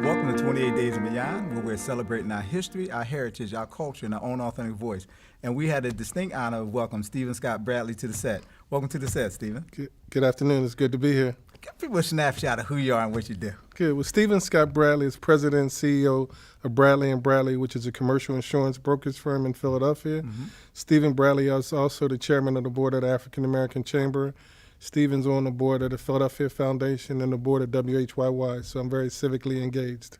Welcome to 28 Days and Beyond, where we're celebrating our history, our heritage, our culture, and our own authentic voice. And we had a distinct honor of welcoming Stephen Scott Bradley to the set. Welcome to the set, Stephen. Good afternoon. It's good to be here. Give people a snapshot of who you are and what you do. Good. Well, Stephen Scott Bradley is president and CEO of Bradley & Bradley, which is a commercial insurance brokerage firm in Philadelphia. Mm-hmm. Stephen Bradley is also the chairman of the board of the African American Chamber. Stephen's on the board of the Philadelphia Foundation and the board of WHYY, so I'm very civically engaged.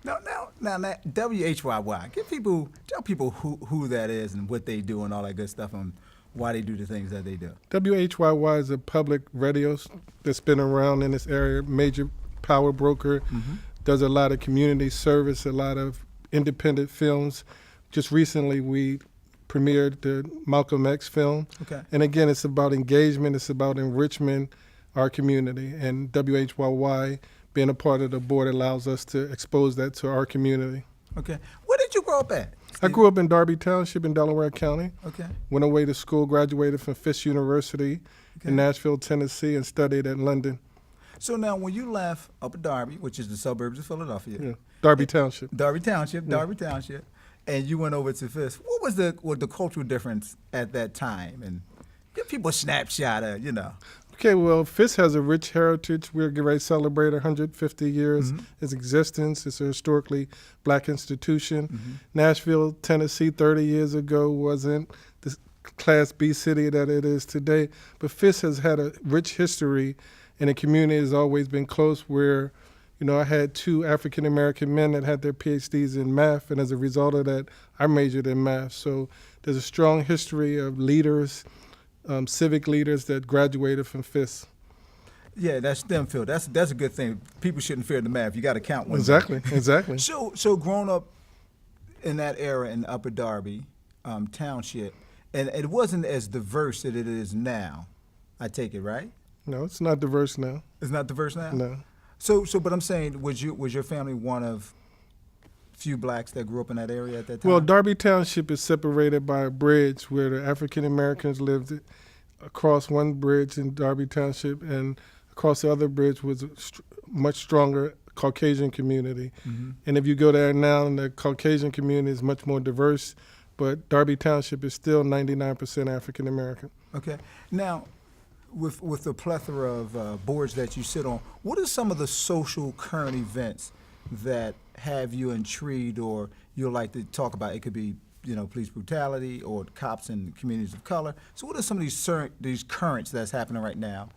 Now, WHYY, tell people who that is and what they do and all that good stuff and why they do the things that they do. WHYY is a public radio that's been around in this area, major power broker, does a lot of community service, a lot of independent films. Just recently we premiered the Malcolm X film. Okay. And again, it's about engagement, it's about enrichment our community, and WHYY being a part of the board allows us to expose that to our community. Okay. Where did you grow up at, Steve? I grew up in Darby Township in Delaware County. Okay. Went away to school, graduated from Fisk University in Nashville, Tennessee, and studied at London. So now when you left up at Darby, which is the suburbs of Philadelphia. Darby Township. Darby Township, and you went over to Fisk. What was the cultural difference at that time? And give people a snapshot of, Okay, well, Fisk has a rich heritage. We're getting ready to celebrate 150 years its existence. It's a historically black institution. Nashville, Tennessee, 30 years ago wasn't the Class B city that it is today. But Fisk has had a rich history, and the community has always been close where, I had two African-American men that had their PhDs in math, and as a result of that, I majored in math. So there's a strong history of leaders, civic leaders that graduated from Fisk. Yeah, that's STEM field. That's a good thing. People shouldn't fear the math. You got to count one. Exactly. So growing up in that era in Upper Darby Township, and it wasn't as diverse as it is now, I take it, right? No, it's not diverse now. It's not diverse now? No. So, but I'm saying, was your family one of few blacks that grew up in that area at that time? Well, Darby Township is separated by a bridge where the African Americans lived across one bridge in Darby Township, and across the other bridge was a much stronger Caucasian community. And if you go there now, the Caucasian community is much more diverse, but Darby Township is still 99% African American. Okay. Now, with the plethora of boards that you sit on, what are some of the social current events that have you intrigued or you like to talk about? It could be, police brutality or cops in communities of color. So what are some of these currents that's happening right now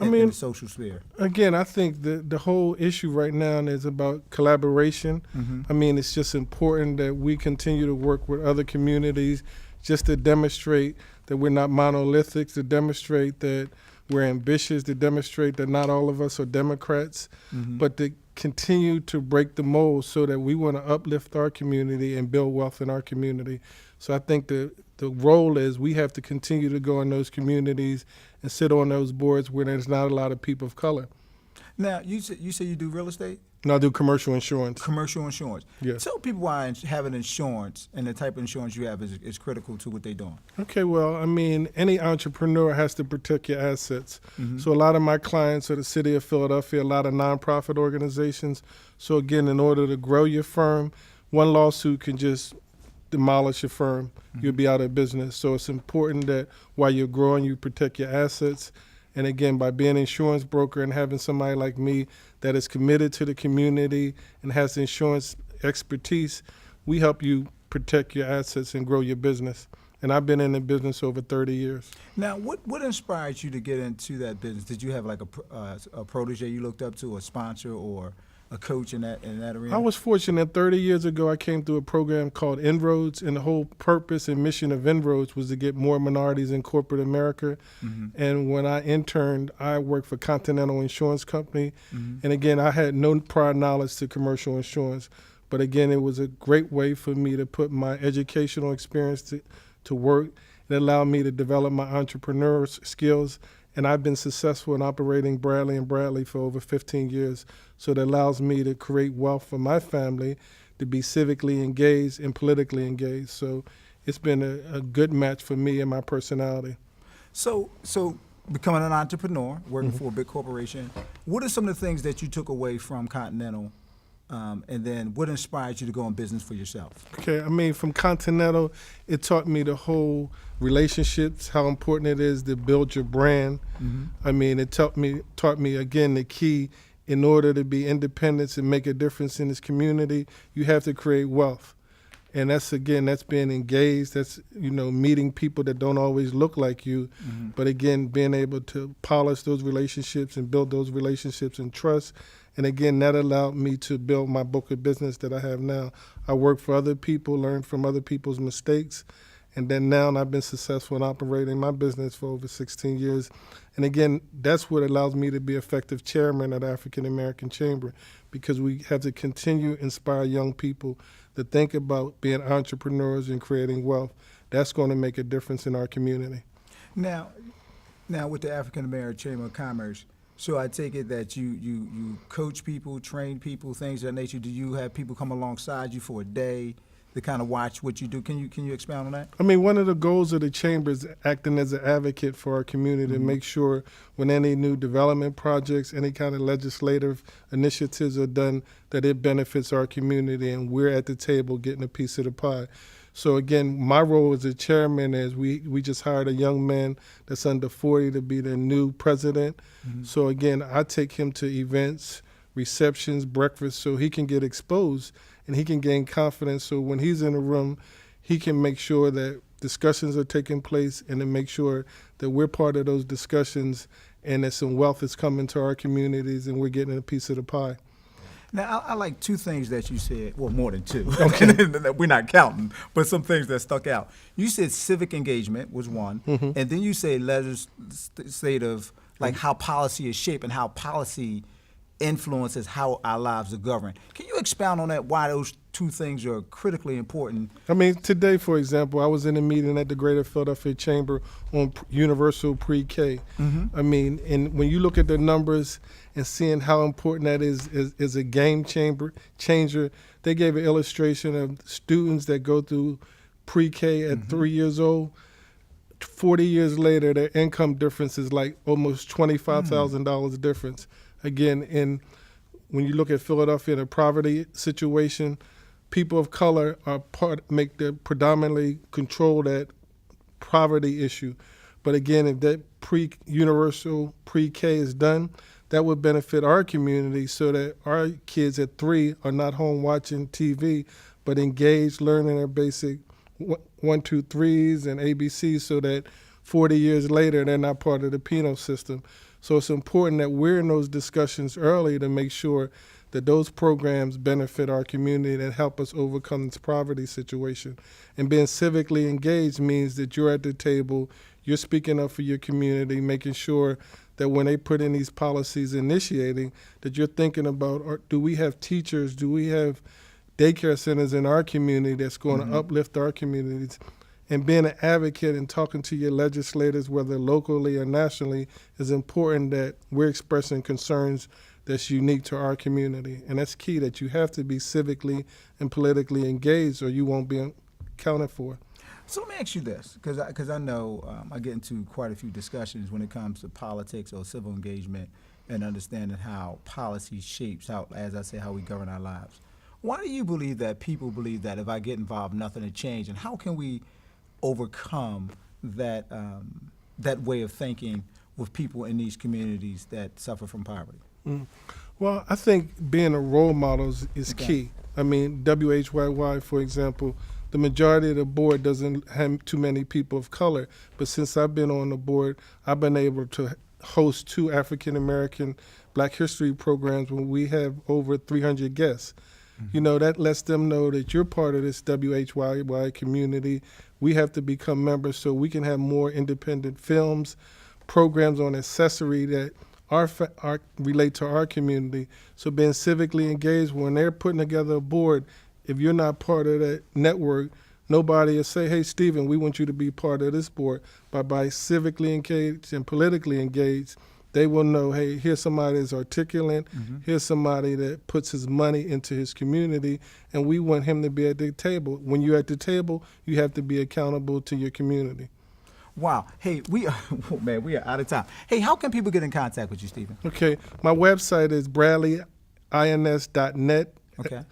in the social sphere? Again, I think the whole issue right now is about collaboration. It's just important that we continue to work with other communities just to demonstrate that we're not monolithic, to demonstrate that we're ambitious, to demonstrate that not all of us are Democrats, but to continue to break the mold so that we want to uplift our community and build wealth in our community. So I think the role is we have to continue to go in those communities and sit on those boards where there's not a lot of people of color. Now, you say you do real estate? No, I do commercial insurance. Commercial insurance. Yes. Tell people why having insurance and the type of insurance you have is critical to what they're doing. Okay, well, any entrepreneur has to protect your assets. So a lot of my clients are the city of Philadelphia, a lot of nonprofit organizations. So again, in order to grow your firm, one lawsuit can just demolish your firm. You'll be out of business. So it's important that while you're growing, you protect your assets. And again, by being an insurance broker and having somebody like me that is committed to the community and has the insurance expertise, we help you protect your assets and grow your business. And I've been in the business over 30 years. Now, what inspired you to get into that business? Did you have like a protege you looked up to, a sponsor, or a coach in that arena? I was fortunate. 30 years ago, I came through a program called Inroads, and the whole purpose and mission of Inroads was to get more minorities in corporate America. And when I interned, I worked for Continental Insurance Company. And again, I had no prior knowledge to commercial insurance. But again, it was a great way for me to put my educational experience to work. It allowed me to develop my entrepreneurial skills. And I've been successful in operating Bradley & Bradley for over 15 years. So it allows me to create wealth for my family, to be civically engaged and politically engaged. So it's been a good match for me and my personality. So becoming an entrepreneur, working for a big corporation. What are some of the things that you took away from Continental, and then what inspired you to go in business for yourself? Okay, I mean, from Continental, it taught me the whole relationships, how important it is to build your brand. I mean, it taught me again the key. In order to be independent and make a difference in this community, you have to create wealth. And that's being engaged. That's, meeting people that don't always look like you. But again, being able to polish those relationships and build those relationships and trust. And again, that allowed me to build my book of business that I have now. I work for other people, learn from other people's mistakes. And then now I've been successful in operating my business for over 16 years. And again, that's what allows me to be effective chairman of the African American Chamber, because we have to continue to inspire young people to think about being entrepreneurs and creating wealth. That's going to make a difference in our community. Now with the African American Chamber of Commerce, so I take it that you coach people, train people, things of that nature. Do you have people come alongside you for a day to kind of watch what you do? Can you expound on that? I mean, one of the goals of the chamber is acting as an advocate for our community to make sure when any new development projects, any kind of legislative initiatives are done, that it benefits our community and we're at the table getting a piece of the pie. So again, my role as a chairman is we just hired a young man that's under 40 to be the new president. So again, I take him to events, receptions, breakfast, so he can get exposed and he can gain confidence. So when he's in a room, he can make sure that discussions are taking place and to make sure that we're part of those discussions and that some wealth is coming to our communities and we're getting a piece of the pie. Now, I like two things that you said, well, more than two. Okay. We're not counting, but some things that stuck out. You said civic engagement was one, and then you said legislative, like how policy is shaped and how policy influences how our lives are governed. Can you expound on that, why those two things are critically important? I mean, today, for example, I was in a meeting at the Greater Philadelphia Chamber on universal pre-K. I mean, and when you look at the numbers and seeing how important that is a game changer, they gave an illustration of students that go through pre-K at 3 years old. 40 years later, their income difference is like almost $25,000 difference. Again, when you look at Philadelphia in a poverty situation, people of color make the predominantly control that poverty issue. But again, if that universal pre-K is done, that would benefit our community so that our kids at 3 are not home watching TV, but engaged, learning their basic 1, 2, 3s and ABCs so that 40 years later, they're not part of the penal system. So it's important that we're in those discussions early to make sure that those programs benefit our community and help us overcome this poverty situation. And being civically engaged means that you're at the table, you're speaking up for your community, making sure that when they put in these policies initiating, that you're thinking about, do we have teachers, do we have daycare centers in our community that's going to uplift our communities? And being an advocate and talking to your legislators, whether locally or nationally, is important that we're expressing concerns that's unique to our community. And that's key, that you have to be civically and politically engaged or you won't be accounted for. So let me ask you this, because I know I get into quite a few discussions when it comes to politics or civil engagement and understanding how policy shapes how, as I say, how we govern our lives. Why do you believe that people believe that if I get involved, nothing will change? And how can we overcome that that way of thinking with people in these communities that suffer from poverty? Well, I think being a role model is key. I mean, WHYY, for example, the majority of the board doesn't have too many people of color, but since I've been on the board, I've been able to host 2 African American Black History programs when we have over 300 guests. You know, that lets them know that you're part of this WHYY community. We have to become members so we can have more independent films, programs on accessory that relate to our community. So being civically engaged, when they're putting together a board, if you're not part of that network, nobody will say, hey, Stephen, we want you to be part of this board. But by civically engaged and politically engaged, they will know, hey, here's somebody that's articulate, here's somebody that puts his money into his community, and we want him to be at the table. When you're at the table, you have to be accountable to your community. Wow. Hey, we are, oh man, we are out of time. Hey, how can people get in contact with you, Stephen? Okay, my website is bradleyins.net. Okay.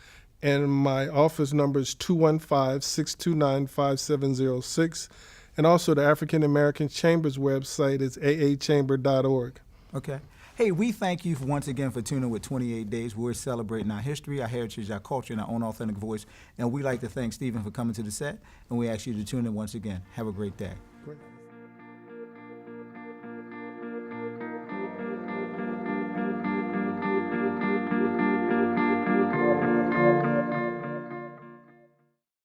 And my office number is 215-629-5706. And also the African American Chamber's website is aachamber.org. Okay. Hey, we thank you once again for tuning with 28 Days. We're celebrating our history, our heritage, our culture, and our own authentic voice. And we like to thank Stephen for coming to the set. And we ask you to tune in once again. Have a great day. Great.